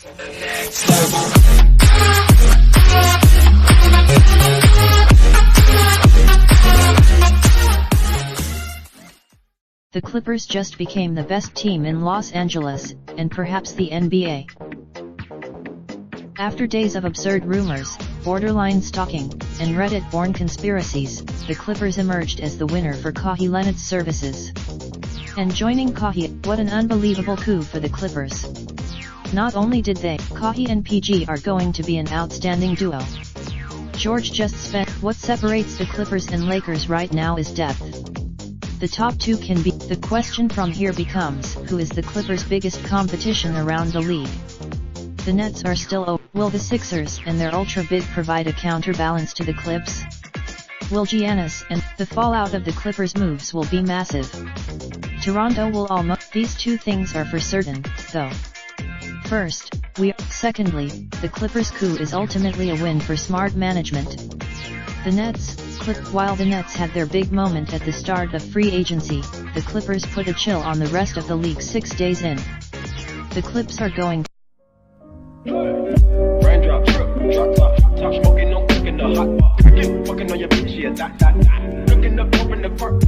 The Clippers just became the best team in Los Angeles, and perhaps the NBA. After days of absurd rumors, borderline stalking, and Reddit-born conspiracies, the Clippers emerged as the winner for Kawhi Leonard's services. And joining Kawhi, what an unbelievable coup for the Clippers. Not only did Kawhi and PG are going to be an outstanding duo. George just spent. What separates the Clippers and Lakers right now is depth. The top two can be. The question from here becomes, who is the Clippers' biggest competition around the league? The Nets are still will the Sixers and their ultra big provide a counterbalance to the Clips? Will Giannis and the fallout of the Clippers' moves will be massive. Toronto will almost. These two things are for certain, though. First, secondly, the Clippers' coup is ultimately a win for smart management. The Nets, while the Nets had their big moment at the start of free agency, the Clippers put a chill on the rest of the league 6 days in. The Clips are going. Raindrop, drop top smoking, no cooking the hot pot. Fucking on your bitch, yeah, that. Looking up, open the park,